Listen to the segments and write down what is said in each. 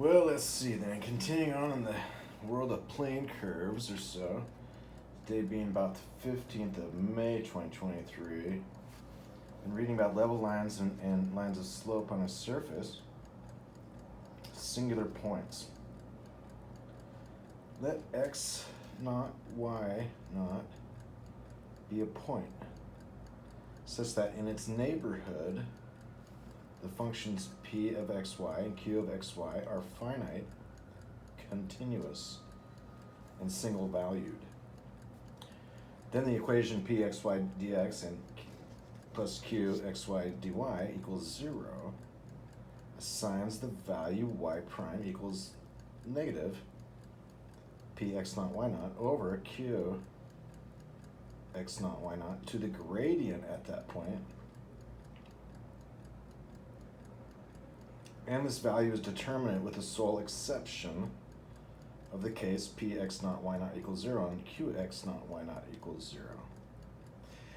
Well, let's see then. Continuing on in the world of plane curves or so, today being about the 15th of May 2023, and reading about level lines and lines of slope on a surface, singular points. Let x naught, y naught be a point, such that in its neighborhood, the functions p of xy and q of xy are finite, continuous, and single valued. Then the equation p xy dx and plus q xy dy equals 0 assigns the value y prime equals negative p x naught y naught over q x naught y naught to the gradient at that point. And this value is determinate with the sole exception of the case p x naught y naught equals 0 and q x naught y naught equals 0.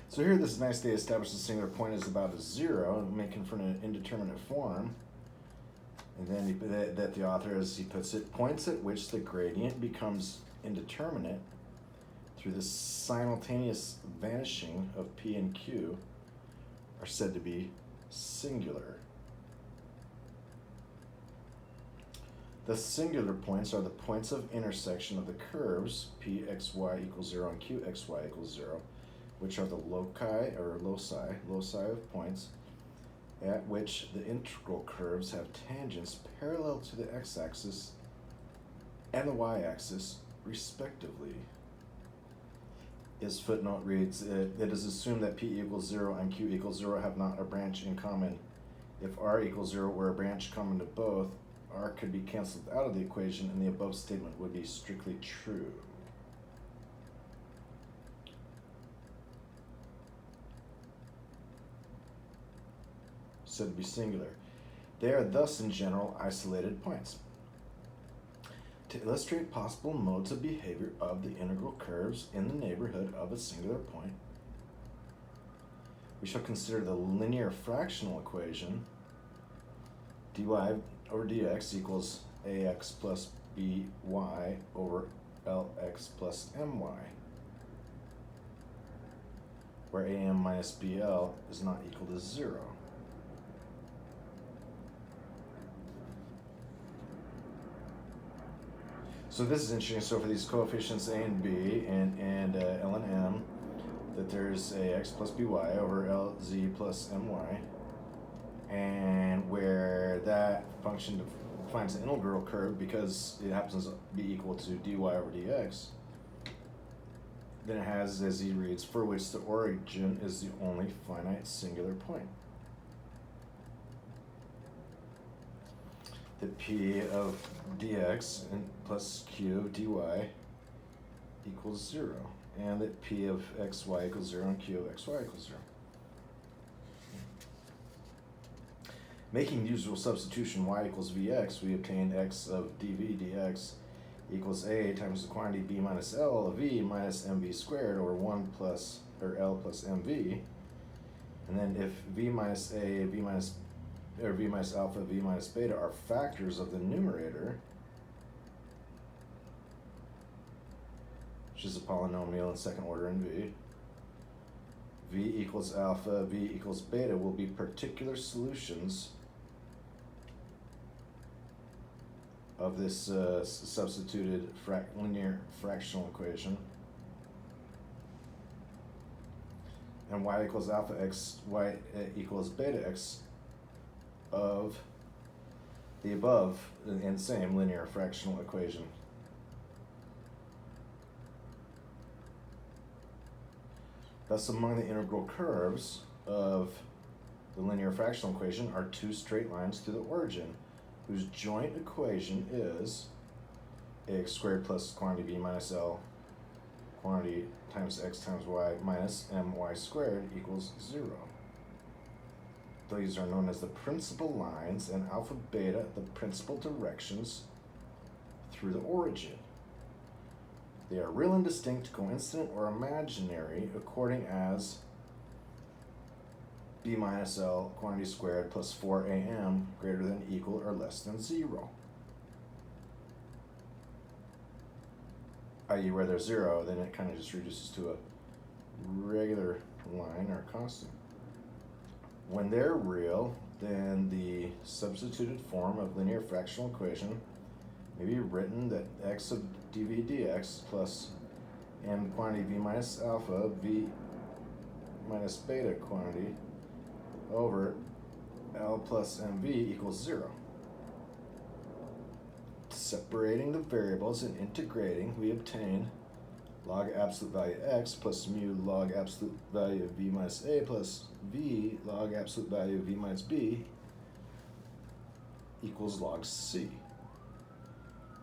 So here this nicely established a singular point is about a 0 and may confer an indeterminate form. And then that the author, as he puts it, points at which the gradient becomes indeterminate through the simultaneous vanishing of p and q are said to be singular. The singular points are the points of intersection of the curves pxy equals 0 and qxy equals 0, which are the loci of points at which the integral curves have tangents parallel to the x-axis and the y-axis, respectively. His footnote reads, it is assumed that p equals 0 and q equals 0 have not a branch in common. If r equals 0 were a branch common to both, r could be canceled out of the equation and the above statement would be strictly true. Said to be singular. They are thus in general isolated points. To illustrate possible modes of behavior of the integral curves in the neighborhood of a singular point, we shall consider the linear fractional equation dy over dx equals ax plus by over lx plus my, where am minus bl is not equal to 0. So this is interesting. So for these coefficients a and b and l and m, that there's ax plus by over lz plus my, and where that function defines an integral curve because it happens to be equal to dy over dx, then it has, as he reads, for which the origin is the only finite singular point. That p of dx and plus q dy equals 0, and that p of xy equals 0 and q of xy equals 0. Making the usual substitution y equals vx, we obtain x of dv dx equals a times the quantity b minus l of v minus mv squared over 1 plus, or l plus mv. And then if v minus a, v minus alpha, v minus beta are factors of the numerator, which is a polynomial in second order in v equals alpha, v equals beta will be particular solutions of this substituted linear fractional equation. And y equals alpha x, y equals beta x of the above and same linear fractional equation. Thus, among the integral curves of the linear fractional equation are two straight lines to the origin, whose joint equation is ax squared plus quantity b minus l quantity times x times y minus my squared equals 0. These are known as the principal lines, and alpha beta the principal directions through the origin. They are real and distinct, coincident or imaginary, according as b minus l quantity squared plus 4am greater than, equal, or less than 0. i.e. where there's 0, then it kind of just reduces to a regular line or constant. When they're real, then the substituted form of linear fractional equation may be written that x of dv dx plus m quantity v minus alpha v minus beta quantity over L plus mv equals 0. Separating the variables and integrating, we obtain log absolute value x plus mu log absolute value of v minus a plus v log absolute value of v minus b equals log c.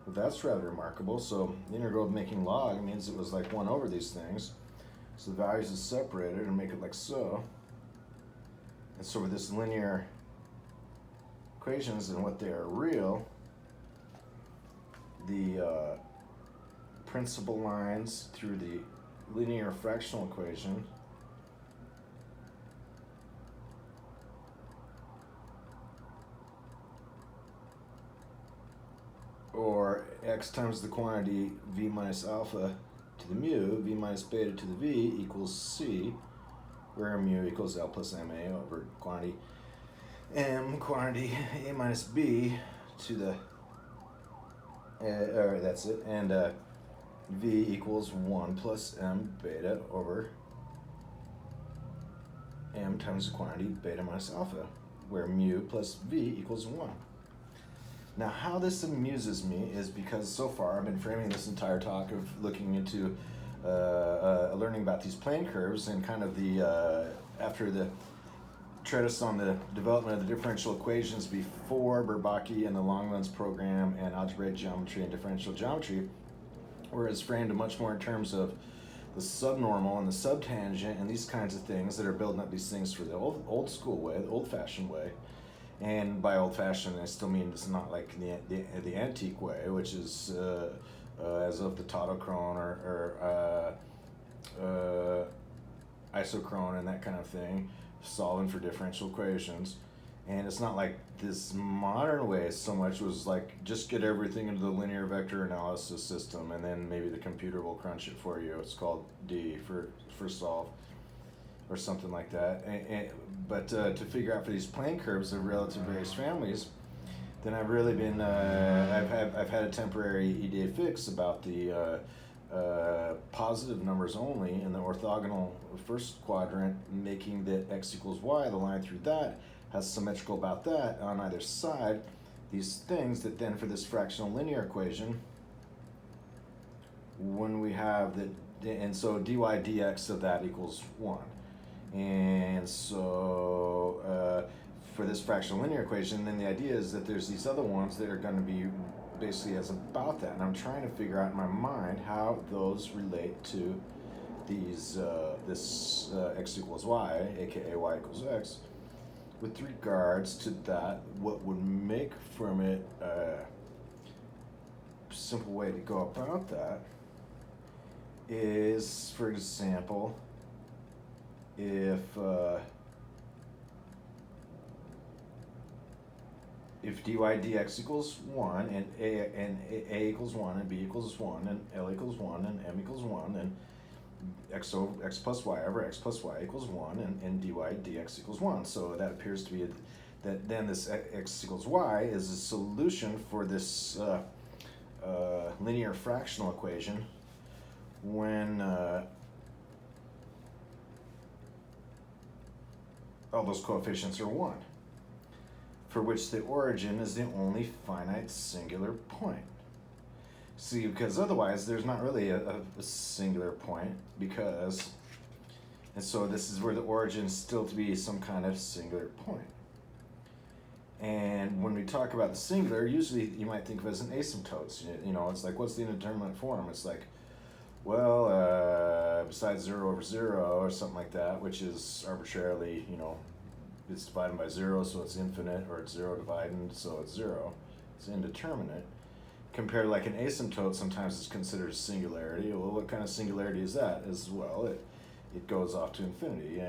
Well, that's rather remarkable. So the integral of making log means it was like 1 over these things. So the values are separated and make it like so. And so with this linear equations and what they are real, the principal lines through the linear fractional equation or x times the quantity v minus alpha to the mu, v minus beta to the v equals c, where mu equals L plus ma over quantity m quantity a minus b to the, that's it, and v equals 1 plus m beta over m times the quantity beta minus alpha, where mu plus v equals 1. Now, how this amuses me is because so far I've been framing this entire talk of looking into learning about these plane curves and kind of the, after the treatise on the development of the differential equations before Bourbaki and the Longlands program and algebraic geometry and differential geometry, where it's framed much more in terms of the subnormal and the subtangent and these kinds of things that are building up these things for the old school way, the old-fashioned way. And by old-fashioned, I still mean it's not like the antique way, which is as of the tautochrone or isochrone and that kind of thing, solving for differential equations. And it's not like this modern way so much was like just get everything into the linear vector analysis system and then maybe the computer will crunch it for you. It's called D for solve or something like that. But to figure out for these plane curves of relative various families, then I've really been I've had a temporary idee fixe about the positive numbers only in the orthogonal first quadrant, making that x equals y, the line through that has symmetrical about that on either side, these things that then for this fractional linear equation, when we have that, and so dy dx of that equals 1. And so for this fractional linear equation, then the idea is that there's these other ones that are going to be basically as about that. And I'm trying to figure out in my mind how those relate to these, this x equals y, aka y equals x. With regards to that, what would make from it a simple way to go about that is, for example, if dy dx equals 1 and a equals 1 and b equals 1 and l equals 1 and m equals 1 and x plus y over x plus y equals 1 and dy dx equals 1. So that appears to be that then this x equals y is a solution for this linear fractional equation when all those coefficients are 1, for which the origin is the only finite singular point. See, because otherwise there's not really a singular point, because, and so this is where the origin is still to be some kind of singular point. And when we talk about the singular, usually you might think of it as an asymptote. You know, it's like, what's the indeterminate form? It's like, well, besides 0 over 0 or something like that, which is arbitrarily, you know, it's divided by 0, so it's infinite, or it's 0 divided, so it's 0. It's indeterminate. Compared to like an asymptote, sometimes it's considered a singularity. Well, what kind of singularity is that as well? It goes off to infinity,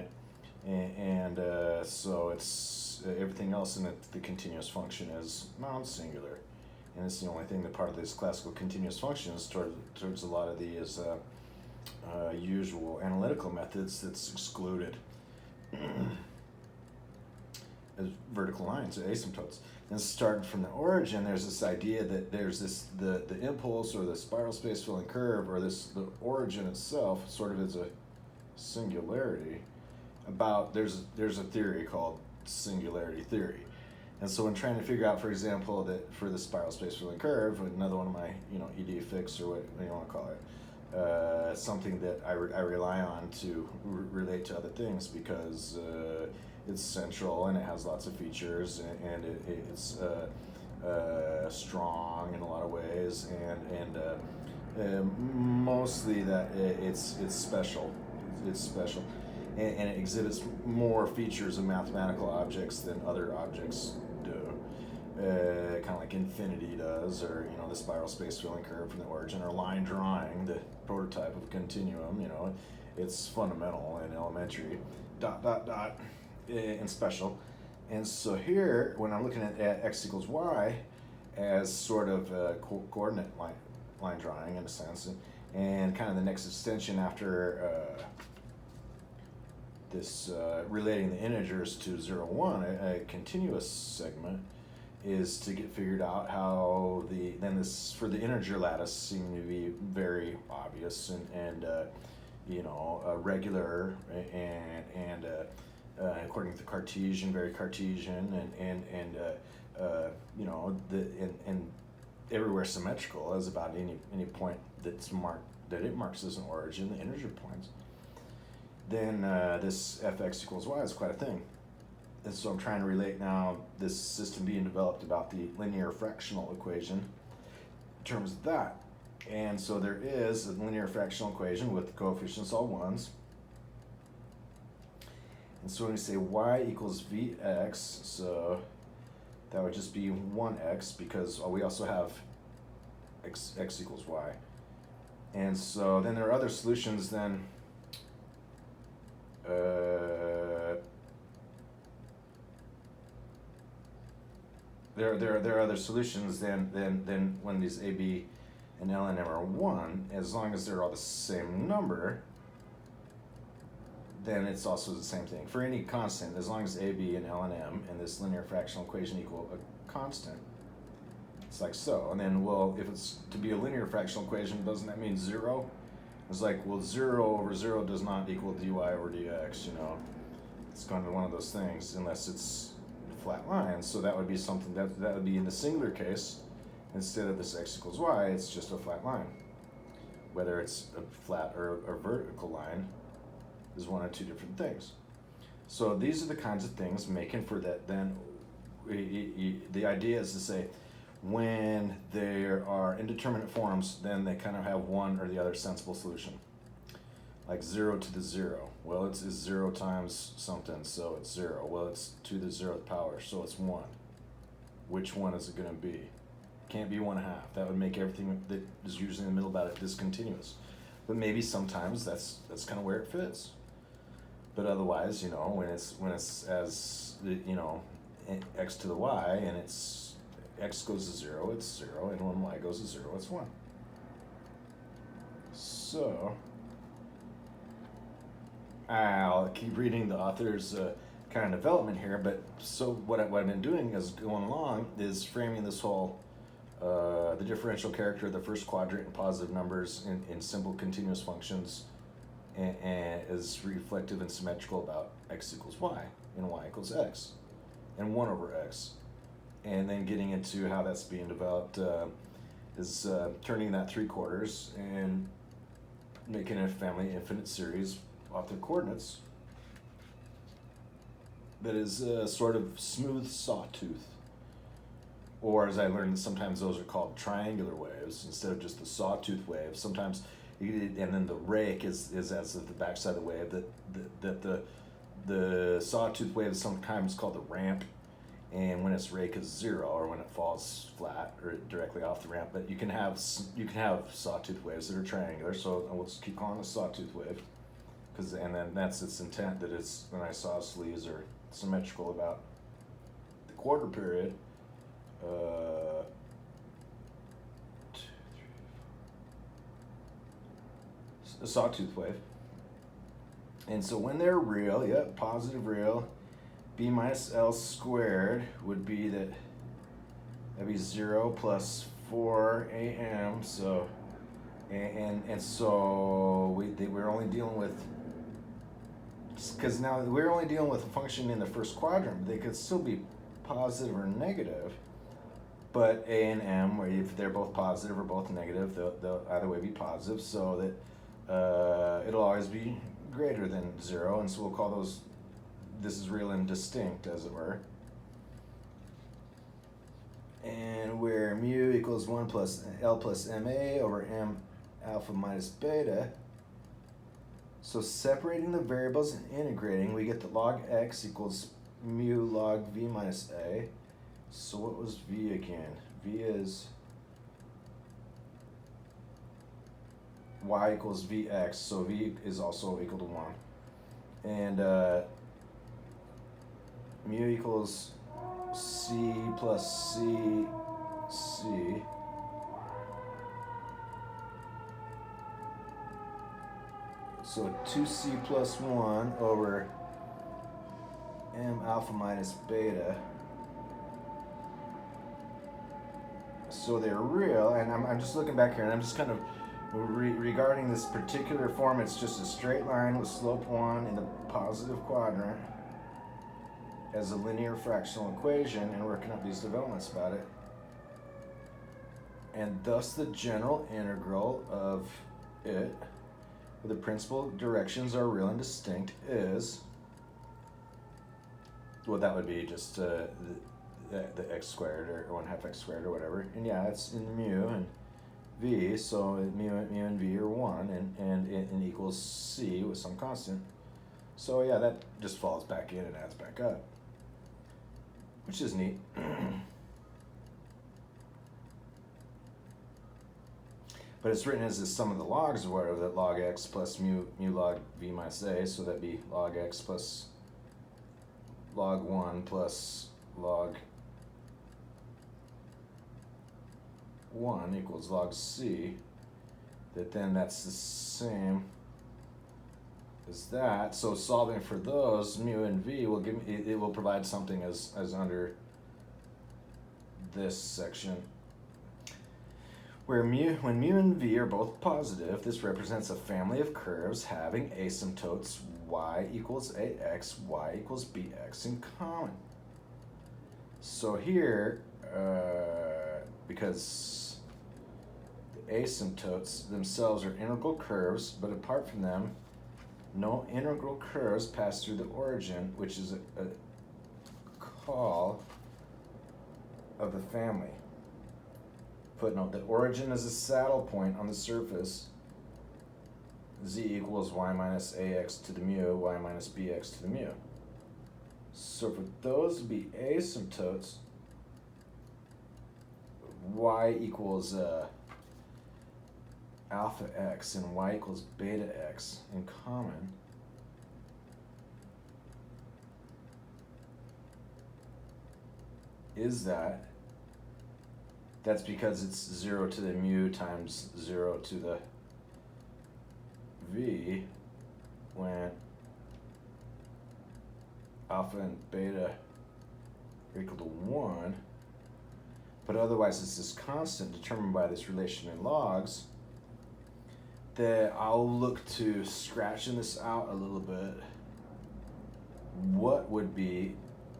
and so it's everything else in it, the continuous function is non-singular. and it's the only thing that part of these classical continuous functions towards a lot of these usual analytical methods that's excluded as vertical lines or asymptotes. And starting from the origin, there's this idea that there's the impulse or the spiral space filling curve, or the origin itself sort of is a singularity. There's a theory called singularity theory. And so when trying to figure out, for example, that for the spiral space filling curve, another one of my idee fixe or what you want to call it, something that I rely on to relate to other things, because it's central and it has lots of features, and it's strong in a lot of ways, and mostly that it's special. It's special, and it exhibits more features of mathematical objects than other objects do. Kind of like infinity does, or the spiral space filling curve from the origin, or line drawing, the prototype of continuum. It's fundamental and elementary. ... And special. And so here, when I'm looking at x equals y as sort of a coordinate line drawing in a sense, and kind of the next extension after this relating the integers to 0, 1, a continuous segment, is to get figured out how this for the integer lattice seem to be very obvious and regular and according to Cartesian, very Cartesian, and everywhere symmetrical as about any point that's marked that it marks as an origin, the integer points. Then this fx equals y is quite a thing. And so I'm trying to relate now this system being developed about the linear fractional equation in terms of that. And so there is a linear fractional equation with the coefficients all ones. And so when we say y equals vx, so that would just be 1x, because we also have x equals y. And so then there are other solutions then. There are other solutions than when these a, b, and l and m are 1, as long as they're all the same number, then it's also the same thing. For any constant, as long as a, b, and l and m and this linear fractional equation equal a constant, it's like so. And then, well, if it's to be a linear fractional equation, doesn't that mean 0? It's like, well, 0 over 0 does not equal dy over dx, It's going to be one of those things, unless it's a flat line. So that would be something, that would be in the singular case, instead of this x equals y, it's just a flat line. Whether it's a flat or a vertical line is one or two different things. So these are the kinds of things making for that. Then the idea is to say, when there are indeterminate forms, then they kind of have one or the other sensible solution. Like 0 to the 0. Well, it's 0 times something, so it's 0. Well, it's to the 0th power, so it's 1. Which one is it going to be? Can't be 1/2. That would make everything that is usually in the middle about it discontinuous. But maybe sometimes that's kind of where it fits. But otherwise, when it's as x to the y, and it's x goes to 0, it's 0, and when y goes to 0, it's 1. So I'll keep reading the author's kind of development here, but so what I've been doing is going along is framing this whole the differential character of the first quadrant in positive numbers in simple continuous functions and is reflective and symmetrical about x equals y and y equals x and 1 over x. And then getting into how that's being developed is turning that 3/4 and making a family infinite series off the coordinates that is a sort of smooth sawtooth. Or as I learned, sometimes those are called triangular waves instead of just the sawtooth wave. Sometimes, and then the rake is as the backside of the wave. That the sawtooth wave is sometimes called the ramp, and when its rake is 0, or when it falls flat or directly off the ramp. But you can have sawtooth waves that are triangular. So we'll just keep calling it a sawtooth wave, and then that's its intent, that it's when isosceles are symmetrical about the quarter period. a sawtooth wave. And so when they're real, yep, positive real, b minus L squared would be that'd be 0 plus 4 AM. So and so we're only dealing with, because now we're only dealing with a function in the first quadrant. They could still be positive or negative, but A and M, if they're both positive or both negative, they'll either way be positive, so that it'll always be greater than 0, and so we'll call those, this is real and distinct, as it were. And where mu equals 1 plus L plus MA over M alpha minus beta. So separating the variables and integrating, we get that log x equals mu log v minus a. So what was v again? V is y equals vx, so v is also equal to 1. And mu equals c plus c. So 2c plus 1 over m alpha minus beta. So they're real, and I'm just looking back here, and I'm just kind of regarding this particular form. It's just a straight line with slope 1 in the positive quadrant as a linear fractional equation, and working up these developments about it. And thus the general integral of it, where the principal directions are real and distinct, is, well, that would be just the x squared or 1/2 x squared or whatever. And yeah, it's in mu and v, so mu and v are 1, and equals c with some constant. So yeah, that just falls back in and adds back up, which is neat. But it's written as the sum of the logs, or whatever, that log x plus mu log v minus a, so that'd be log x plus log 1 plus log 1 equals log c, that then that's the same as that. So solving for those, mu and v will give me, it will provide something as under this section, where when mu and v are both positive, this represents a family of curves having asymptotes y equals ax, y equals bx in common. So here, because the asymptotes themselves are integral curves, but apart from them, no integral curves pass through the origin, which is a call of the family. Footnote, the origin is a saddle point on the surface, z equals y minus ax to the mu, y minus bx to the mu. So for those to be asymptotes, y equals alpha x and y equals beta x in common, is that's because it's 0 to the mu times 0 to the v, when alpha and beta are equal to 1. But otherwise it's this constant determined by this relation in logs, that I'll look to scratching this out a little bit. What would be,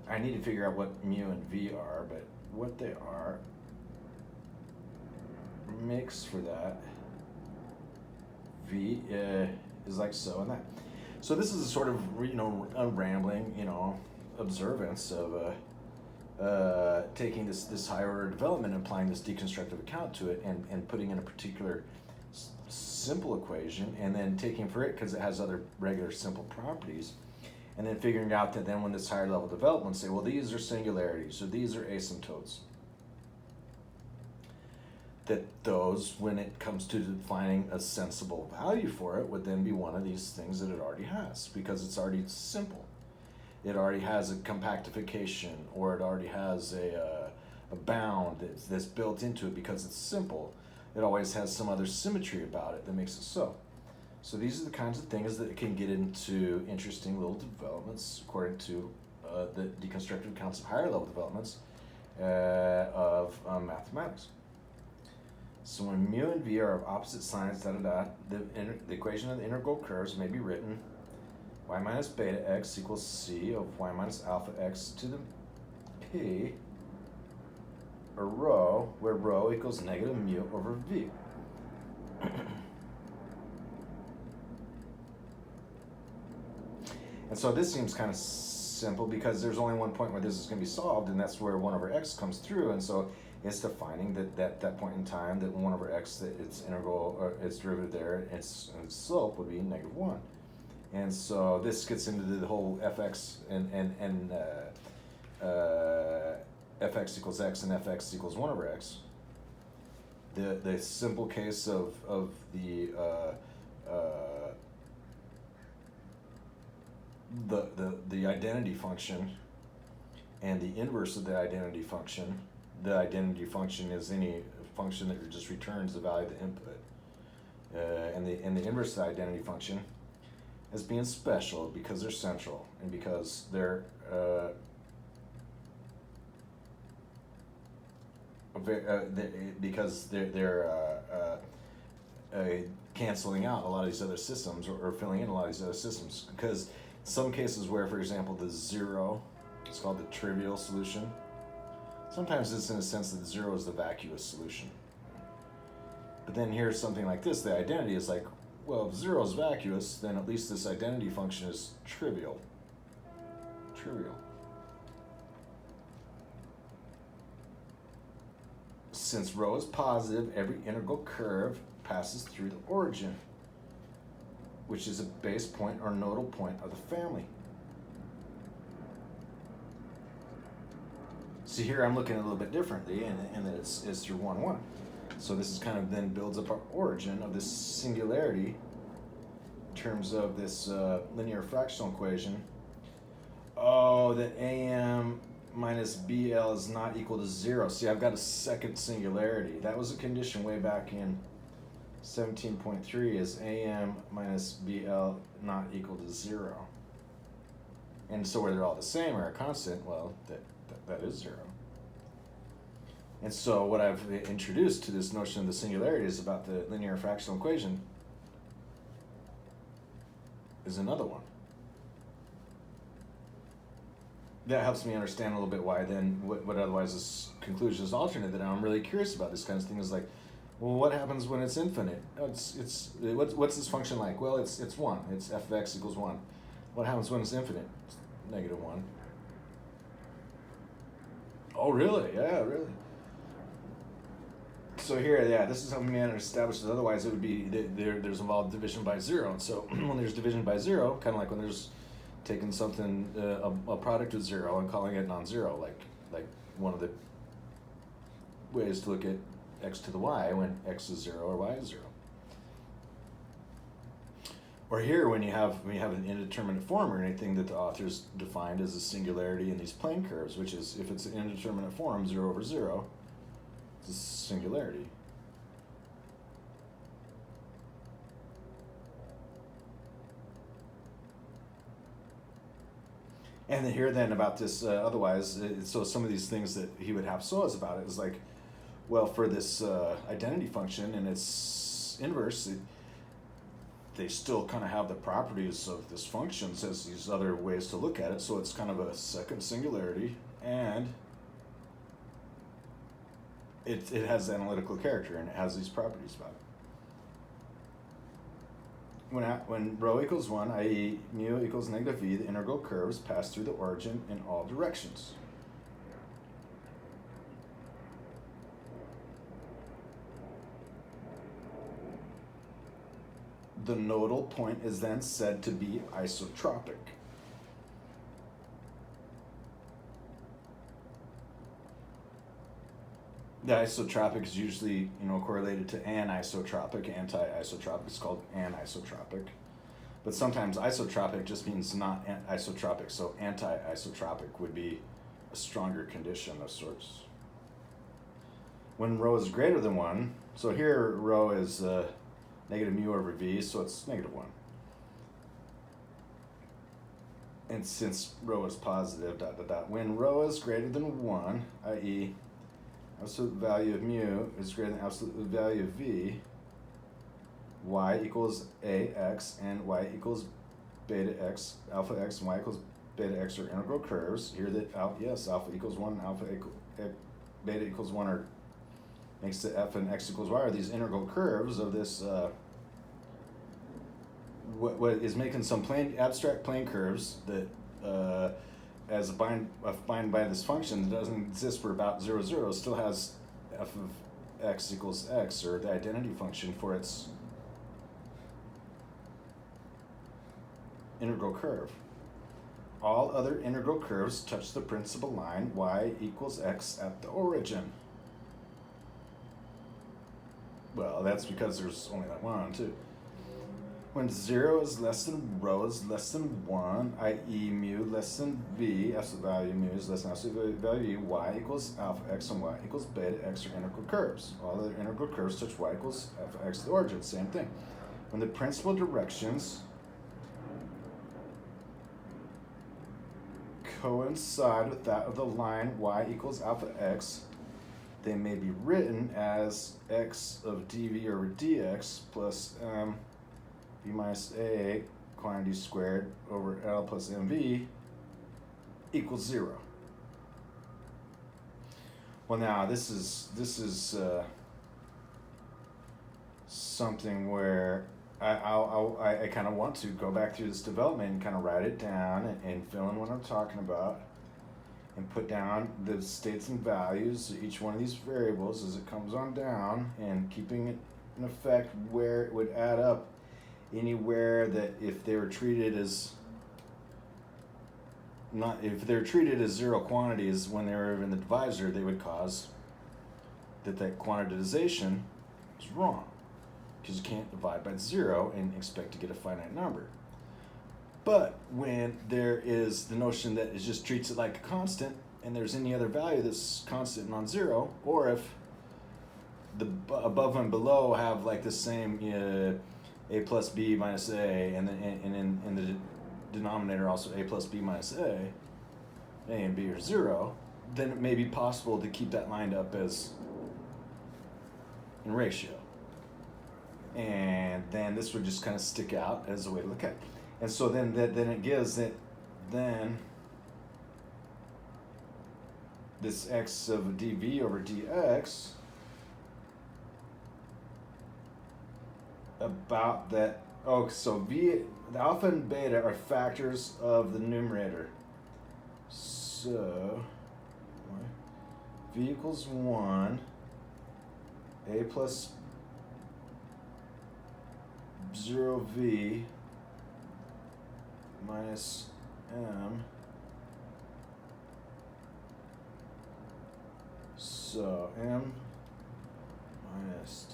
I need to figure out what mu and v are, but what they are makes for that. V is like so and that. So this is a sort of, a rambling, observance of taking this higher order development and applying this deconstructive account to it, and putting in a particular simple equation, and then taking for it because it has other regular simple properties, and then figuring out that then when this higher level development, say, well, these are singularities, or these are asymptotes, that those, when it comes to defining a sensible value for it, would then be one of these things that it already has, because it's already simple. It already has a compactification, or it already has a bound that's built into it because it's simple. It always has some other symmetry about it that makes it so. So these are the kinds of things that can get into interesting little developments according to the deconstructive accounts of higher level developments of mathematics. So when mu and v are of opposite signs, the equation of the integral curves may be written y minus beta x equals c of y minus alpha x to the p, or rho, where rho equals negative mu over v. And so this seems kind of simple because there's only one point where this is going to be solved, and that's where 1 over x comes through. And so it's defining that point in time that 1 over x, that its integral, or its derivative there, its slope would be negative 1. And so this gets into the whole fx and fx equals x and fx equals 1 over x. The simple case of the identity function and the inverse of the identity function. The identity function is any function that just returns the value of the input, and the inverse of the identity function as being special because they're central and because they're canceling out a lot of these other systems, or filling in a lot of these other systems. Because some cases where, for example, the zero is called the trivial solution. Sometimes it's in a sense that the zero is the vacuous solution. But then here's something like this. The identity is like, well, if zero is vacuous, then at least this identity function is trivial. Trivial. Since rho is positive, every integral curve passes through the origin, which is a base point or nodal point of the family. See, here I'm looking a little bit differently, and that it's through 1, 1. So this is kind of then builds up our origin of this singularity in terms of this linear fractional equation. Oh, that AM minus BL is not equal to 0. See, I've got a second singularity. That was a condition way back in 17.3, is AM minus BL not equal to 0. And so where they're all the same or a constant, well, that is 0. And so what I've introduced to this notion of the singularity is about the linear fractional equation is another one. That helps me understand a little bit why then what otherwise this conclusion is alternate. That I'm really curious about this kind of thing is like, well, what happens when it's infinite? What's this function like? Well, it's 1. It's f of x equals 1. What happens when it's infinite? It's negative 1. Oh, really? Yeah, really. So here, yeah, this is something man establishes. Otherwise, it would be there's involved division by 0. And so when there's division by 0, kind of like when there's taking something a product with 0 and calling it non-zero, like one of the ways to look at x to the y when x is 0 or y is 0. Or here, when you have an indeterminate form or anything that the authors defined as a singularity in these plane curves, which is, if it's an indeterminate form, 0 over 0, it's a singularity. And then here then about this, otherwise, so some of these things that he would have soas about it is like, well, for this identity function and its inverse, they still kind of have the properties of this function as these other ways to look at it. So it's kind of a second singularity, and it has analytical character, and it has these properties about it. When rho equals 1, i.e. mu equals negative v, the integral curves pass through the origin in all directions. The nodal point is then said to be isotropic. The isotropic is usually, correlated to anisotropic, anti-isotropic. It's called anisotropic. But sometimes isotropic just means not isotropic, so anti-isotropic would be a stronger condition of sorts. When rho is greater than 1, so here rho is negative mu over v, so it's negative 1. And since rho is positive, dot, dot, dot, when rho is greater than 1, i.e. absolute value of mu is greater than absolute value of v, y equals ax and y equals beta x, alpha x and y equals beta x are integral curves. Here that alpha equals 1, beta equals 1 are makes the f and x equals y are these integral curves of this what is making some abstract plane curves that as defined by this function that doesn't exist for about 0, 0 still has f of x equals x, or the identity function for its integral curve. All other integral curves touch the principal line y equals x at the origin. Well, that's because there's only that one, too. When 0 is less than rho is less than 1, i.e. mu less than v, absolute value mu is less than absolute value v, y equals alpha x and y equals beta x are integral curves. All other integral curves touch y equals alpha x at the origin, same thing. When the principal directions coincide with that of the line y equals alpha x, they may be written as x of dv over dx plus v minus a quantity squared over L plus mv equals 0. Well, now this is something where I kind of want to go back through this development and kind of write it down and fill in what I'm talking about and put down the states and values of each one of these variables as it comes on down, and keeping it in effect where it would add up anywhere that if they were treated as zero quantities when they were in the divisor, they would cause that quantitization is wrong, because you can't divide by 0 and expect to get a finite number. But when there is the notion that it just treats it like a constant, and there's any other value that's constant non-zero, or if the above and below have like the same a plus b minus a, and in the denominator also a plus b minus a and b are 0, then it may be possible to keep that lined up as in ratio. And then this would just kind of stick out as a way to look at it. And so then it gives that then this x of dv over dx about that. Oh, so the alpha and beta are factors of the numerator. So v equals 1, a plus 0v minus m. So m minus.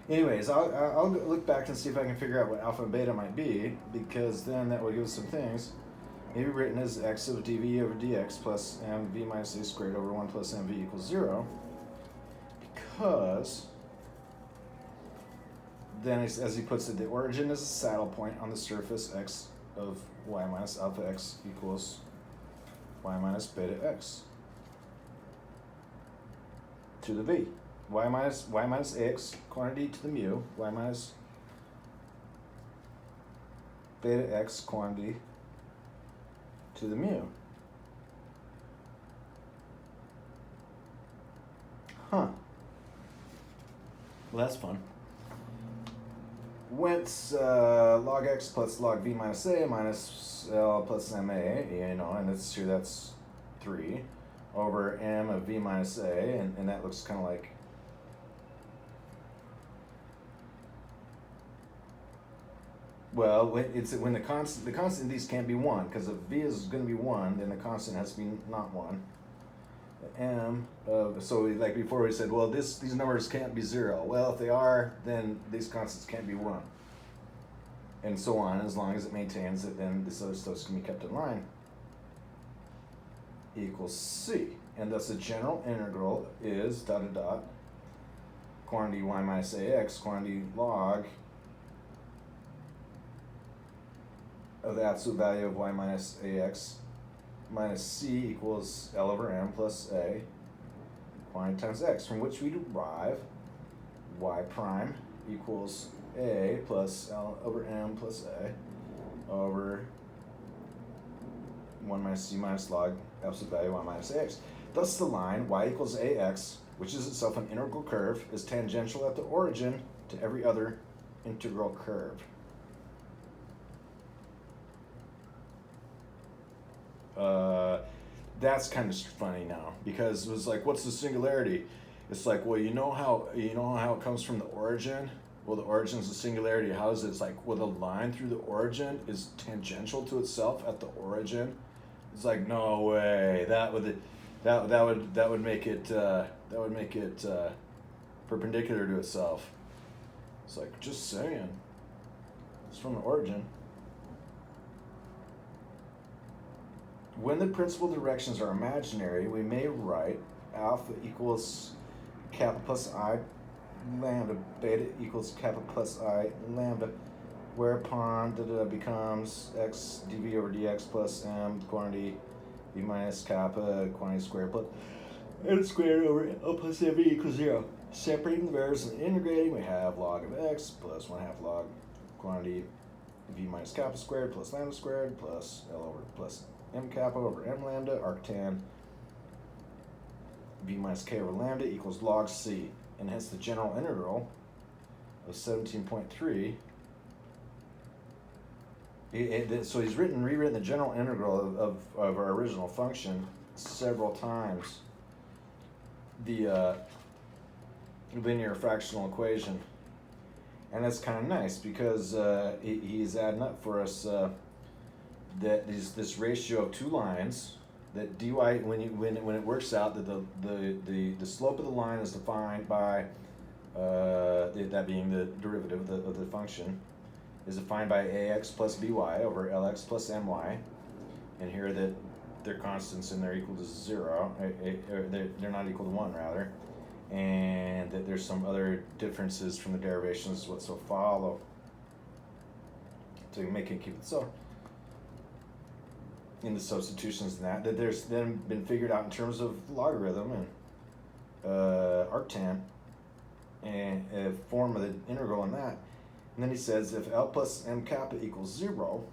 Anyways, I'll look back and see if I can figure out what alpha and beta might be, because then that will give us some things. Maybe written as x of dv over dx plus mv minus a squared over 1 plus mv equals 0, because then, as he puts it, the origin is a saddle point on the surface x of y minus alpha x equals y minus beta x to the v. Y minus ax quantity to the mu, y minus beta x quantity to the mu. Huh. Well, that's fun. Whence log x plus log v minus a minus L plus ma, and that's here, that's 3 over m of v minus a, and that looks kind of like when the constant in these can't be 1, because if v is going to be 1, then the constant has to be not 1. M of, so like before we said, well, these numbers can't be 0. Well, if they are, then these constants can't be 1, and so on, as long as it maintains that then this other stuff can be kept in line. Equals c, and thus the general integral is dot dot dot quantity y minus ax, quantity log of the absolute value of y minus ax minus c equals L over m plus a quantity times x, from which we derive y prime equals a plus L over m plus a over 1 minus c minus log absolute value y minus ax. Thus the line y equals ax, which is itself an integral curve, is tangential at the origin to every other integral curve. That's kind of funny now, because it was like, what's the singularity? It's like, well, you know how it comes from the origin? Well, the origin is the singularity. How is it? It's like, well, the line through the origin is tangential to itself at the origin. It's like, no way. That would make it perpendicular to itself. It's like, just saying. It's from the origin. When the principal directions are imaginary, we may write alpha equals kappa plus I lambda, beta equals kappa plus I lambda, whereupon becomes x dv over dx plus m quantity v minus kappa quantity squared plus n squared over L plus mv equals 0. Separating the variables and integrating, we have log of x plus 1/2 log quantity v minus kappa squared plus lambda squared plus L over plus m kappa over m lambda arctan v minus k over lambda equals log c, and hence the general integral of 17.3. So he's rewritten the general integral of our original function several times. The linear fractional equation, and that's kind of nice because he's adding up for us that is this ratio of two lines, that dy when it works out that the slope of the line is defined by that being the derivative of the function is defined by ax plus by over lx plus my, and here that their constants and they're equal to 0, they're not equal to 1 rather, and that there's some other differences from the derivations what so follow to make it keep it so. In the substitutions and that there's then been figured out in terms of logarithm and arctan and a form of the integral in that. And then he says if L plus m kappa equals 0,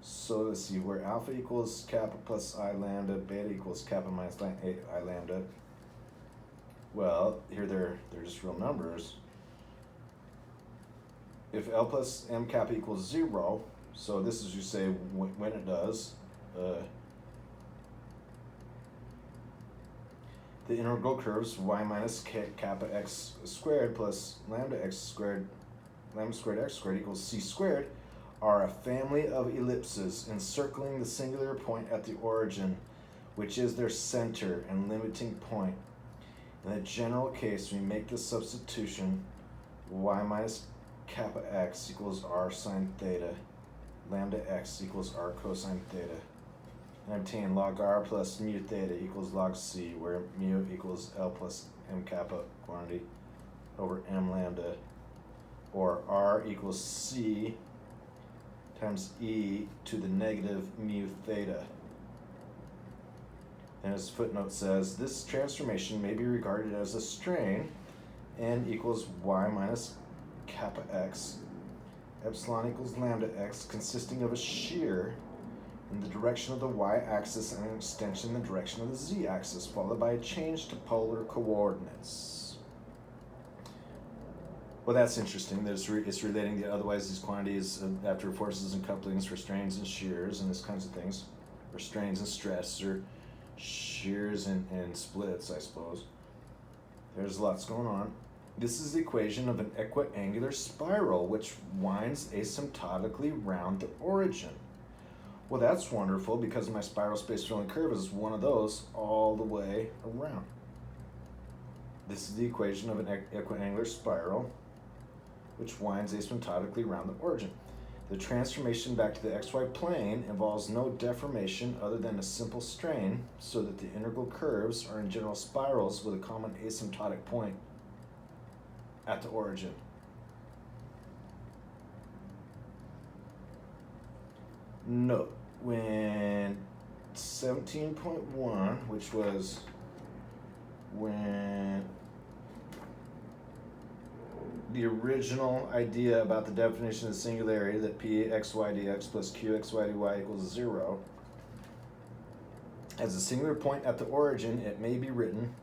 so let's see, where alpha equals kappa plus I lambda, beta equals kappa minus I lambda. Well, here they're just real numbers. If L plus m kappa equals 0, so this is, you say, when it does, the integral curves y minus kappa x squared plus lambda x squared, lambda squared x squared equals c squared, are a family of ellipses encircling the singular point at the origin, which is their center and limiting point. In the general case, we make the substitution y minus kappa x equals r sine theta, lambda x equals r cosine theta, and obtain log r plus mu theta equals log c, where mu equals L plus m kappa quantity over m lambda, or r equals c times e to the negative mu theta. And as footnote says, this transformation may be regarded as a strain, n equals y minus kappa x, epsilon equals lambda x, consisting of a shear in the direction of the y-axis and an extension in the direction of the z-axis, followed by a change to polar coordinates. Well, that's interesting that it's relating the otherwise these quantities after forces and couplings for strains and shears and these kinds of things, or strains and stress, or shears and splits, I suppose. There's lots going on. This is the equation of an equiangular spiral which winds asymptotically round the origin. Well, that's wonderful because my spiral space filling curve is one of those all the way around. This is the equation of an equiangular spiral which winds asymptotically around the origin. The transformation back to the xy plane involves no deformation other than a simple strain, so that the integral curves are in general spirals with a common asymptotic point at the origin. Note, when 17.1, which was when the original idea about the definition of singularity, that p xy dx plus q xy dy equals 0, as a singular point at the origin, it may be written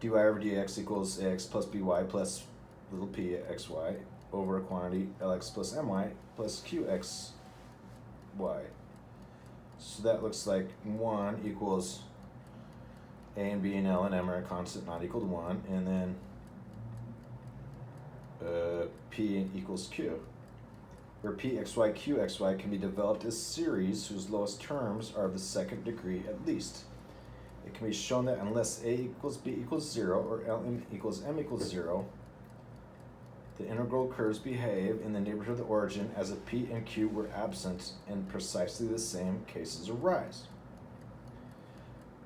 dy over dx equals ax plus by plus little p xy over a quantity lx plus my plus qxy. So that looks like 1 equals a and b and l and m are a constant not equal to 1, and then p equals q, where pxy qxy can be developed as series whose lowest terms are of the second degree at least. It can be shown that unless a equals b equals 0 or lm equals m equals 0, the integral curves behave in the neighborhood of the origin as if p and q were absent, and precisely the same cases arise.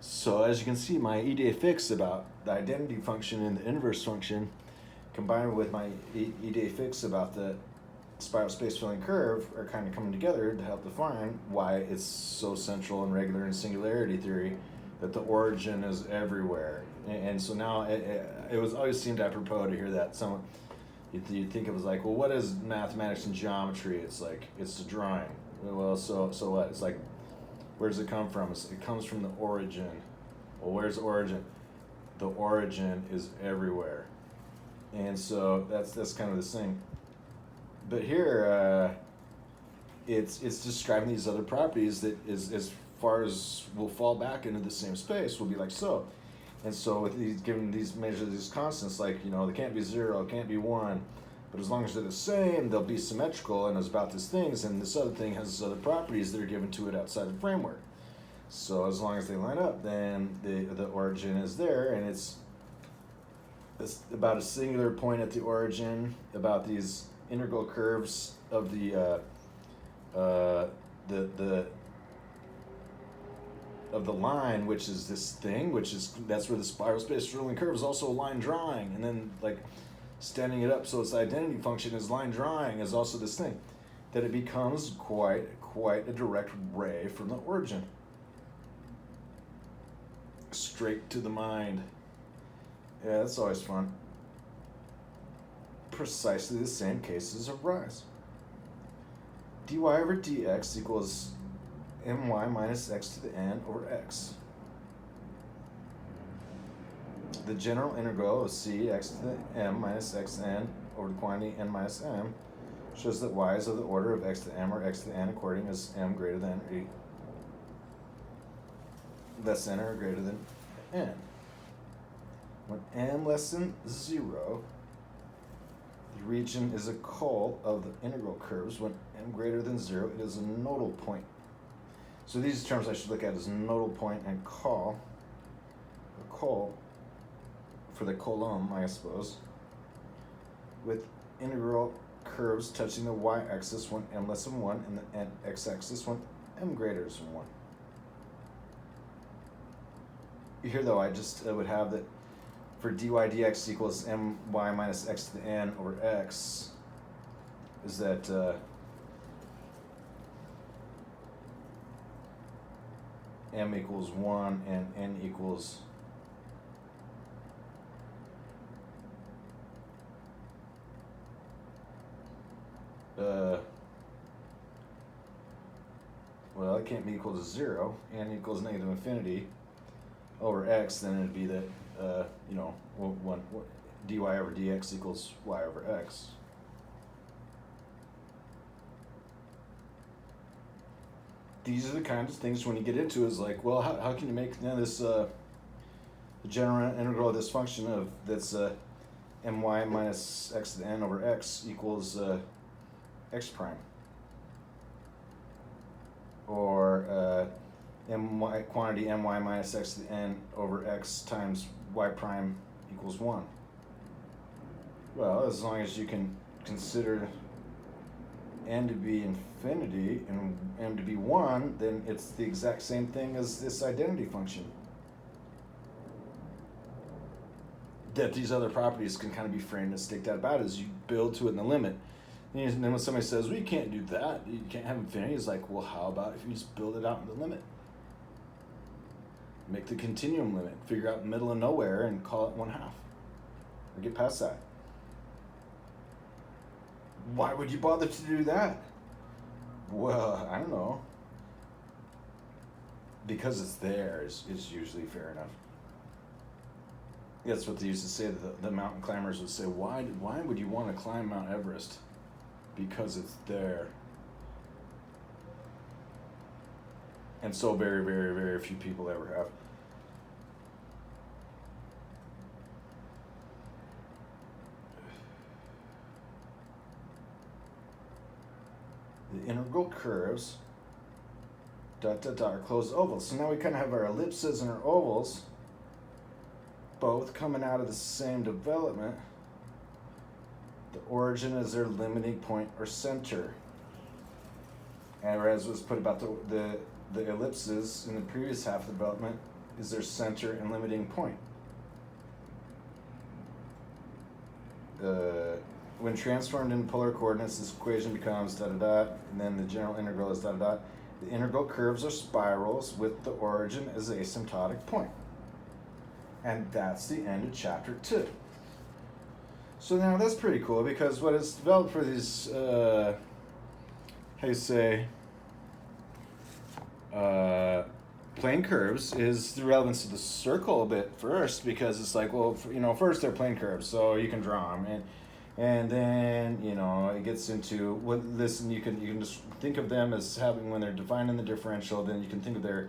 So as you can see, my idee fixe about the identity function and the inverse function, combined with my idee fixe about the spiral space filling curve, are kind of coming together to help define why it's so central and regular in singularity theory that the origin is everywhere. And so now it was always seemed apropos to hear that someone, you'd think it was like, well, what is mathematics and geometry? It's like, it's the drawing. Well, so what? It's like, where does it come from? It comes from the origin. Well, where's the origin? The origin is everywhere. And so that's kind of this thing. But here, it's describing these other properties that is, as far as we'll fall back into the same space, will be like so. And so with these, given these measures, these constants, like, you know, they can't be 0, can't be 1, but as long as they're the same, they'll be symmetrical, and it's about these things, and this other thing has these other properties that are given to it outside the framework. So as long as they line up, then the origin is there, and it's about a singular point at the origin, about these integral curves of the line, which is this thing, that's where the spiral space filling curve is also a line drawing, and then like standing it up so its identity function is line drawing is also this thing, that it becomes quite a direct ray from the origin, straight to the mind. Yeah, that's always fun. Precisely the same cases arise. dy over dx equals my minus x to the n over x. The general integral of c x to the m minus xn over the quantity n minus m shows that y is of the order of x to the m or x to the n according as m greater than or less than or greater than n. When m less than 0, the region is a call of the integral curves. When m greater than 0, it is a nodal point. So these terms I should look at as nodal point and call. A call for the column, I suppose, with integral curves touching the y-axis when m less than 1 and the x-axis when m greater than 1. Here, though, I would have that for dy dx equals my minus x to the n over x, is that m equals 1 and n equals well, it can't be equal to 0, n equals negative infinity over x, then it'd be that dy over dx equals y over x. These are the kinds of things when you get into is like, well, how can you make this the general integral of this function of that's my minus x to the n over x equals x prime, or quantity my minus x to the n over x times y prime equals 1. Well, as long as you can consider n to be infinity and m to be 1, then it's the exact same thing as this identity function. That these other properties can kind of be framed and staked out about as you build to it in the limit. And then when somebody says, well, you can't do that, you can't have infinity, it's like, well, how about if you just build it out in the limit? Make the continuum limit, figure out the middle of nowhere and call it 1/2. Or get past that. Why would you bother to do that? Well, I don't know. Because it's there is usually fair enough. That's what they used to say. The mountain climbers would say, why would you want to climb Mount Everest? Because it's there. And so very, very, very few people ever have. The integral curves, are closed ovals. So now we kind of have our ellipses and our ovals both coming out of the same development. The origin is their limiting point or center. And as was put about the ellipses in the previous half of the development, is their center and limiting point. When transformed in polar coordinates, this equation becomes and then the general integral is The integral curves are spirals with the origin as the asymptotic point. And that's the end of chapter 2. So now that's pretty cool, because what is developed for these, plane curves is the relevance of the circle a bit first, because it's like, well, first they're plane curves, so you can draw them, and then it gets into you can just think of them as having, when they're defined in the differential, then you can think of their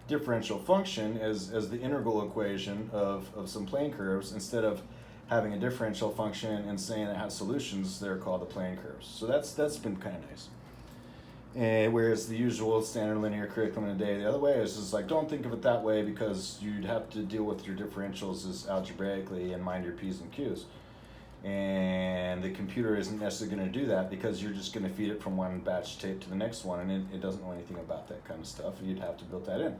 differential function as the integral equation of some plane curves, instead of having a differential function and saying it has solutions. They're called the plane curves. So that's been kind of nice. Whereas the usual standard linear curriculum today, the other way is just like, don't think of it that way, because you'd have to deal with your differentials as algebraically and mind your P's and Q's. And the computer isn't necessarily going to do that, because you're just going to feed it from one batch tape to the next one, and it doesn't know anything about that kind of stuff. You'd have to build that in.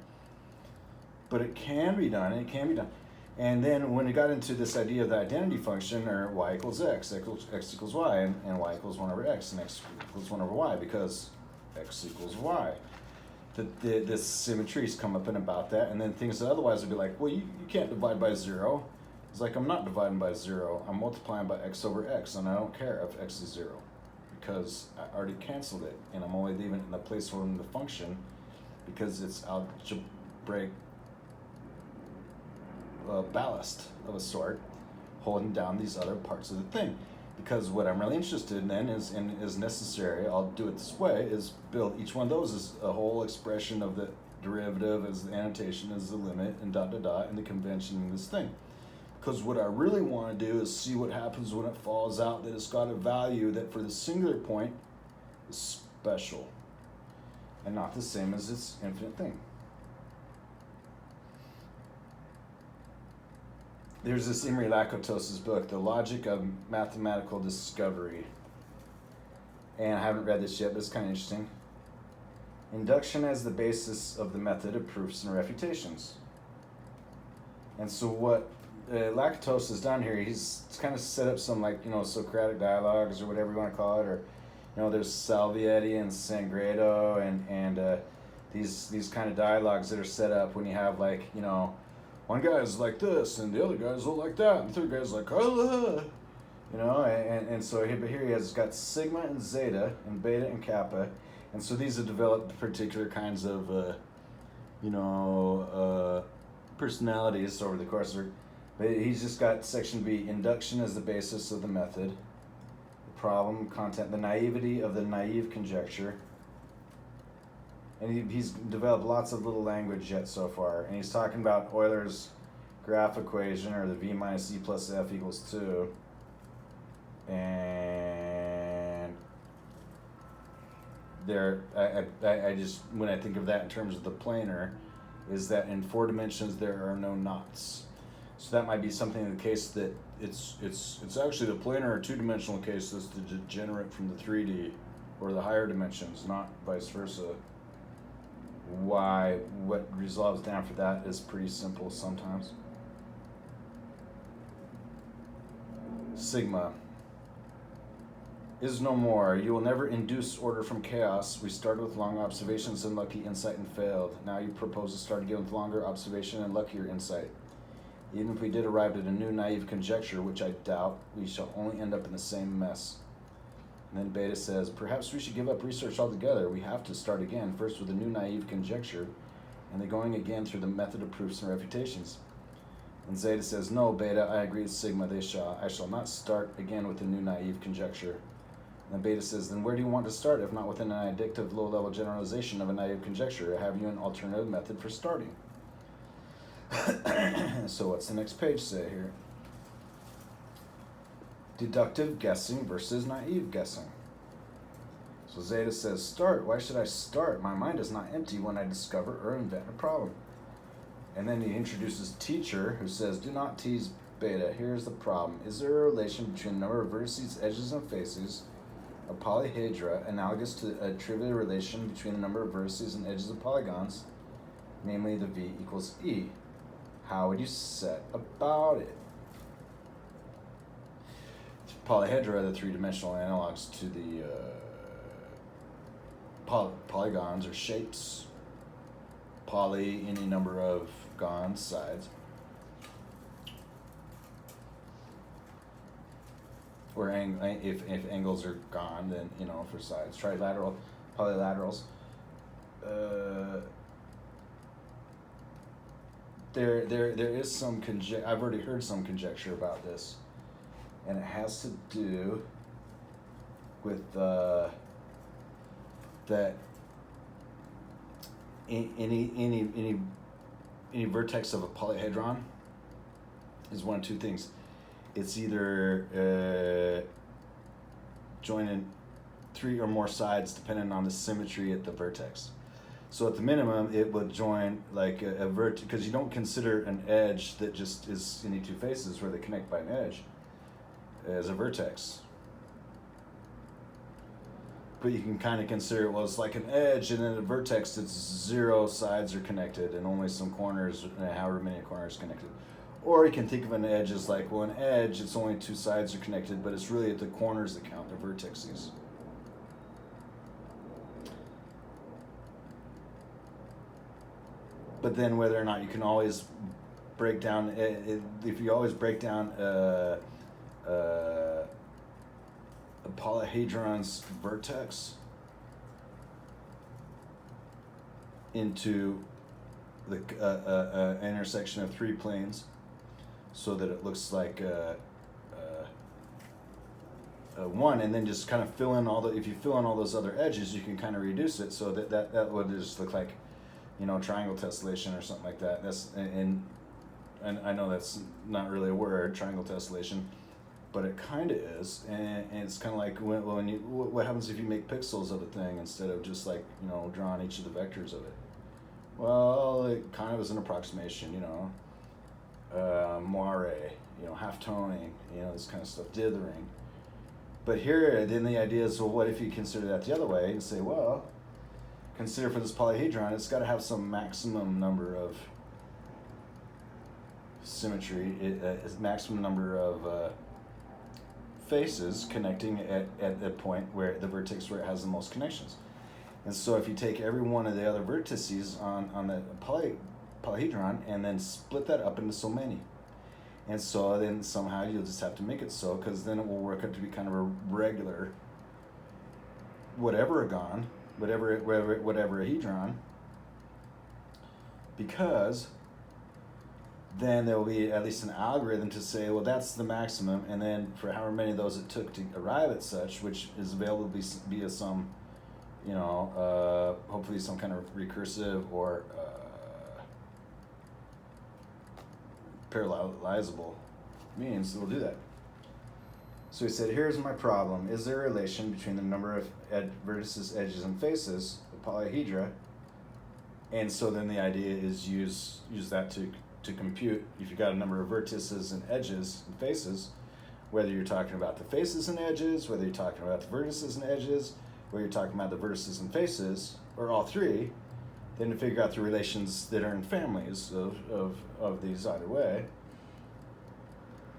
But it can be done, and it can be done. And then when it got into this idea of the identity function, or y equals x equals y, and y equals 1 over x, and x equals 1 over y, because x equals y. The symmetries come up in about that, and then things that otherwise would be like, well, you can't divide by 0. It's like, I'm not dividing by 0, I'm multiplying by x over x, and I don't care if x is 0, because I already canceled it, and I'm only leaving it in the place for the function, because it's algebraic ballast of a sort, holding down these other parts of the thing. Because what I'm really interested in then is necessary, I'll do it this way, is build each one of those as a whole expression of the derivative, as the annotation, as the limit, and and the convention in this thing. Because what I really want to do is see what happens when it falls out, that it's got a value that for the singular point is special, and not the same as its infinite thing. There's this Imre Lakatos's book, The Logic of Mathematical Discovery. And I haven't read this yet, but it's kind of interesting. Induction as the basis of the method of proofs and refutations. And so what Lakatos has done here, he's kind of set up some, Socratic dialogues, or whatever you want to call it, or there's Salviati and Sangredo, and these kind of dialogues that are set up when you have one guy's like this, and the other guy's all like that, and the third guy's like, and so here he has got sigma and zeta, and beta and kappa, and so these have developed particular kinds of, personalities over the course of it. But he's just got section B, induction as the basis of the method, the problem, content, the naivety of the naive conjecture. And he's developed lots of little language yet so far. And he's talking about Euler's graph equation, or the v minus e plus f equals 2. And I just, when I think of that in terms of the planar, is that in 4 dimensions there are no knots. So that might be something in the case that it's actually the planar or 2-dimensional case that's the degenerate from the 3D. or the higher dimensions, not vice versa. Why? What resolves down for that is pretty simple sometimes. Sigma is no more. You will never induce order from chaos. We started with long observations and lucky insight and failed. Now you propose to start again with longer observation and luckier insight. Even if we did arrive at a new naive conjecture, which I doubt, we shall only end up in the same mess. And then Beta says, perhaps we should give up research altogether. We have to start again, first with a new naive conjecture, and then going again through the method of proofs and refutations. And Zeta says, no, Beta, I agree with Sigma, I shall not start again with a new naive conjecture. And then Beta says, then where do you want to start, if not with an addictive low-level generalization of a naive conjecture? Have you an alternative method for starting? So what's the next page say here? Deductive guessing versus naive guessing. So Zeta says, start. Why should I start? My mind is not empty when I discover or invent a problem. And then he introduces teacher, who says, do not tease Beta. Here's the problem. Is there a relation between the number of vertices, edges, and faces of polyhedra analogous to a trivial relation between the number of vertices and edges of polygons, namely the V equals E? How would you set about it? Polyhedra are the three-dimensional analogs to the polygons or shapes. Poly, any number of gons, sides. Or if angles are gone, then, you know, for sides. Trilateral, polylaterals. There is some I've already heard some conjecture about this, and it has to do with that any vertex of a polyhedron is one of two things. It's either joining three or more sides depending on the symmetry at the vertex. So at the minimum, it would join like a vertex, because you don't consider an edge that just is any two faces where they connect by an edge as a vertex. But you can kind of consider it, well, it's like an edge, and then a vertex, it's zero sides are connected and only some corners, however many corners connected. Or you can think of an edge as like, well, an edge, it's only two sides are connected, but it's really at the corners that count, the vertices. But then whether or not you can always break down, if you always break down a polyhedron's vertex into the intersection of three planes, so that it looks like one, and then just kind of fill in if you fill in all those other edges, you can kind of reduce it so that would just look like, you know, triangle tessellation or something like that. That's and I know that's not really a word, triangle tessellation, but it kind of is, and it's kind of like what happens if you make pixels of a thing instead of just like, you know, drawing each of the vectors of it? Well, it kind of is an approximation, you know, moire, you know, half-toning, you know, this kind of stuff, dithering. But here, then the idea is, well, what if you consider that the other way and say, well, consider for this polyhedron, it's got to have some maximum number of symmetry, maximum number of faces connecting at the point where the vertex where it has the most connections. And so if you take every one of the other vertices on the polyhedron and then split that up into so many, and so then somehow you'll just have to make it so, because then it will work out to be kind of a regular whatever hedron, because then there will be at least an algorithm to say, well, that's the maximum, and then for however many of those it took to arrive at such, which is available via some, you know, hopefully some kind of recursive or parallelizable means that will do that. So he said, here's my problem. Is there a relation between the number of vertices, edges, and faces of polyhedra? And so then the idea is use that to compute, if you've got a number of vertices and edges and faces, whether you're talking about the faces and edges, whether you're talking about the vertices and edges, where you're talking about the vertices and faces, or all three, then to figure out the relations that are in families of these either way.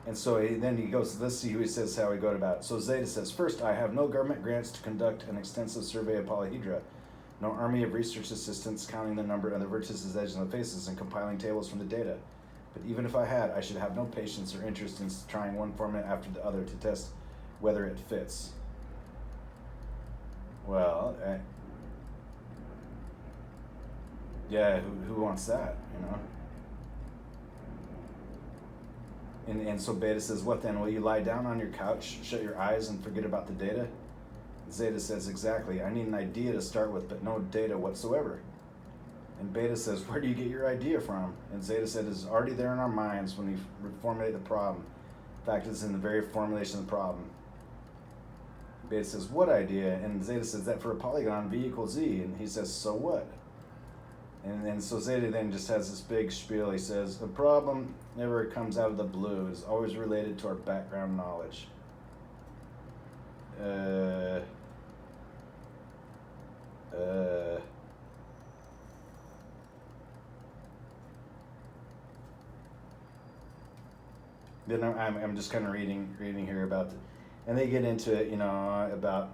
And so then he goes, let's see who he says how he go about it. So Zeta says, first, I have no government grants to conduct an extensive survey of polyhedra, no army of research assistants counting the number of the vertices, edges, and the faces and compiling tables from the data. But even if I had, I should have no patience or interest in trying one formula after the other to test whether it fits. Well, yeah, who wants that, you know? And so Beta says, what then? Will you lie down on your couch, shut your eyes, and forget about the data? Zeta says, exactly. I need an idea to start with, but no data whatsoever. And Beta says, where do you get your idea from? And Zeta said, it's already there in our minds when we formulate the problem. In fact, it's in the very formulation of the problem. Beta says, what idea? And Zeta says, that for a polygon, v equals z. And he says, so what? And so Zeta then just has this big spiel. He says, the problem never comes out of the blue. It's always related to our background knowledge. Then I'm just kind of reading here about and they get into it, you know, about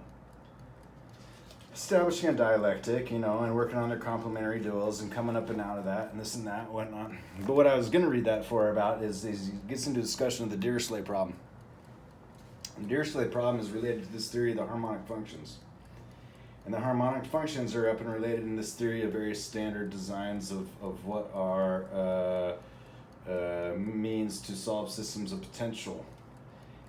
establishing a dialectic, you know, and working on their complementary duals and coming up and out of that and this and that and whatnot. But what I was going to read that for about is he gets into discussion of the Dirichlet problem. The Dirichlet problem is related to this theory of the harmonic functions. And the harmonic functions are up and related in this theory of various standard designs of what are means to solve systems of potential.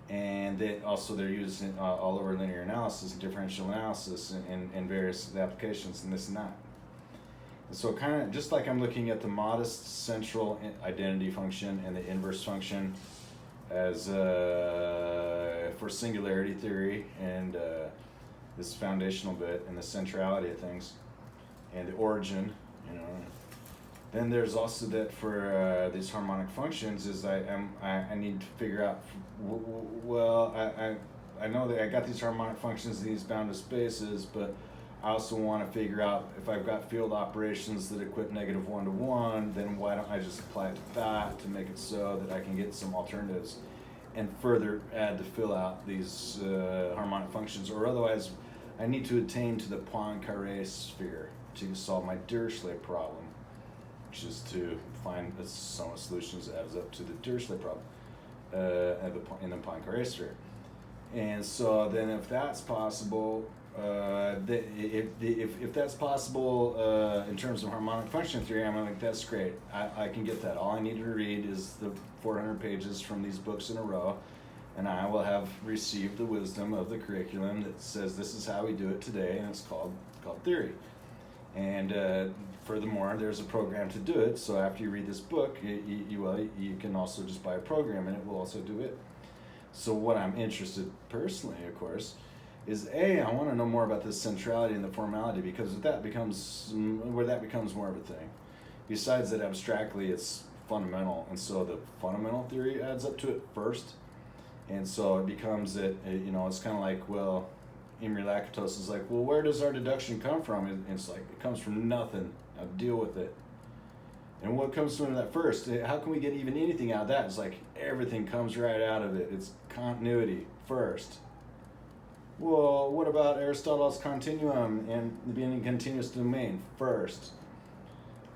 And they're used in, all over linear analysis and differential analysis and various applications and this and that. And so kind of just like I'm looking at the modest central identity function and the inverse function as for singularity theory and this foundational bit and the centrality of things and the origin, you know. Then there's also that for these harmonic functions is I need to figure out, well, I know that I got these harmonic functions in these bounded spaces, but I also want to figure out if I've got field operations that equip negative 1 to 1, then why don't I just apply it to that to make it so that I can get some alternatives and further add to fill out these harmonic functions, or otherwise I need to attain to the Poincaré sphere to solve my Dirichlet problem, which is to find a sum of solutions that adds up to the Dirichlet problem in the Poincaré sphere. And so then if that's possible, if that's possible in terms of harmonic function theory, I'm like, that's great. I can get that. All I need to read is the 400 pages from these books in a row, and I will have received the wisdom of the curriculum that says this is how we do it today, and it's called theory. And furthermore, there's a program to do it. So after you read this book, you can also just buy a program, and it will also do it. So what I'm interested personally, of course, is I want to know more about this centrality and the formality, because that becomes more of a thing. Besides that, abstractly, it's fundamental, and so the fundamental theory adds up to it first, and so it becomes that it's kind of like, well, Imre Lakatos is like, well, where does our deduction come from? And it's like, it comes from nothing. Now deal with it. And what comes from that first? How can we get even anything out of that? It's like everything comes right out of it. It's continuity first. Well, what about Aristotle's continuum and being a continuous domain first?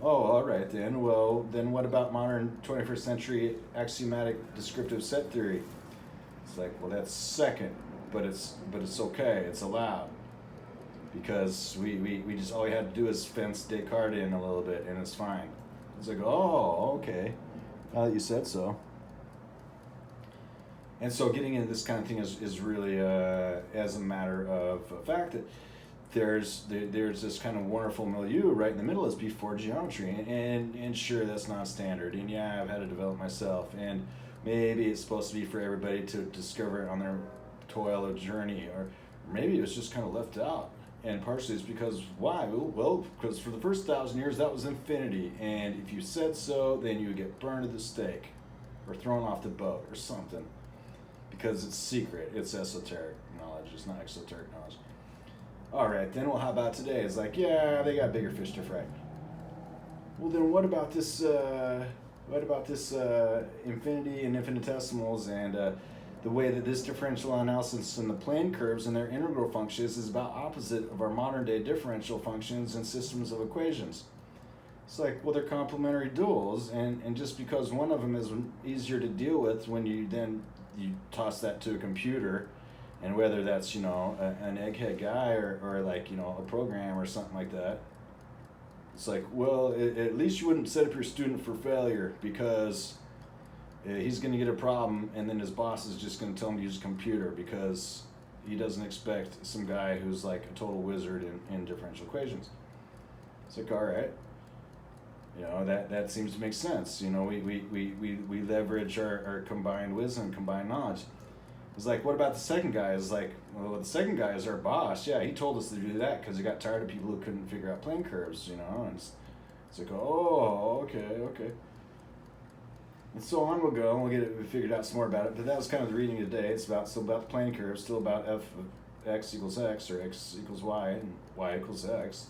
Oh, all right then. Well, then what about modern 21st century axiomatic descriptive set theory? It's like, well, that's second, but it's okay. It's allowed, because we just, all we had to do is fence Descartes in a little bit, and it's fine. It's like, oh, okay, now that you said so. And so getting into this kind of thing is really as a matter of fact that there's this kind of wonderful milieu right in the middle is before geometry, and sure, that's not standard, and yeah, I've had to develop myself, and maybe it's supposed to be for everybody to discover it on their toil or journey, or maybe it was just kind of left out. And partially it's because, why? Well, because for the first 1,000 years that was infinity, and if you said so, then you would get burned at the stake or thrown off the boat or something, because it's secret, it's esoteric knowledge, it's not exoteric knowledge. All right, then how about today? It's like, yeah, they got bigger fish to fry. Well, then what about this? Infinity and infinitesimals and the way that this differential analysis and the plane curves and their integral functions is about opposite of our modern day differential functions and systems of equations. It's like, well, they're complementary duals, and just because one of them is easier to deal with when you toss that to a computer, and whether that's, you know, an egghead guy or like, you know, a program or something like that, it's like, well, at least you wouldn't set up your student for failure, because he's going to get a problem and then his boss is just going to tell him to use a computer because he doesn't expect some guy who's like a total wizard in differential equations. It's like, all right, you know, that seems to make sense. You know, we leverage our combined wisdom, combined knowledge. It's like, what about the second guy? It's like, well, the second guy is our boss. Yeah, he told us to do that because he got tired of people who couldn't figure out plane curves, you know. And it's like, oh, okay. And so on we'll go, and we'll get it figured out some more about it. But that was kind of the reading today. It's still about the plane curve, still about f of x equals x, or x equals y, and y equals x.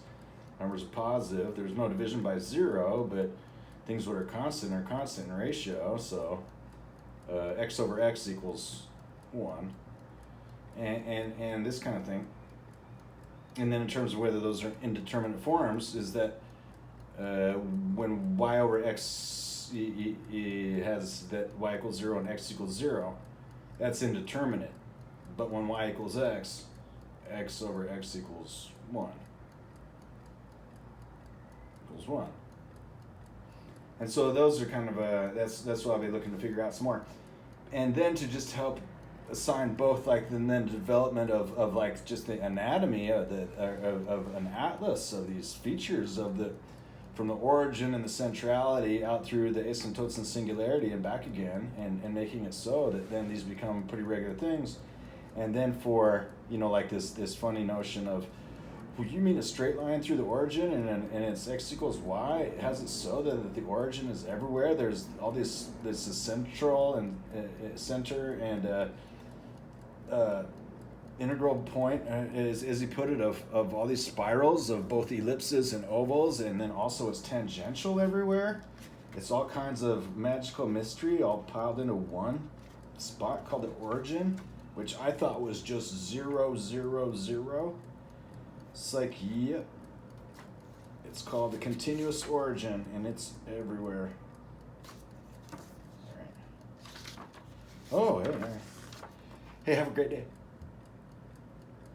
Numbers are positive. There's no division by zero, but things that are constant in ratio. So x over x equals 1, and this kind of thing. And then in terms of whether those are indeterminate forms, is that when y over x has that y equals 0 and x equals 0, that's indeterminate. But when y equals x, x over x equals 1. Equals 1. And so those are kind of that's what I'll be looking to figure out some more. And then to just help assign both, like, and then development of like just the anatomy of an atlas of these features of the, from the origin and the centrality out through the asymptotes and singularity and back again, and making it so that then these become pretty regular things. And then for, you know, like this funny notion of, well, you mean a straight line through the origin and it's x equals y? It has it so that the origin is everywhere. There's all this central and center and integral point, as he put it, of all these spirals of both ellipses and ovals, and then also it's tangential everywhere. It's all kinds of magical mystery all piled into one spot called the origin, which I thought was just 0, 0, 0. It's like, yep, it's called the continuous origin, and it's everywhere. All right. Oh, hey, have a great day.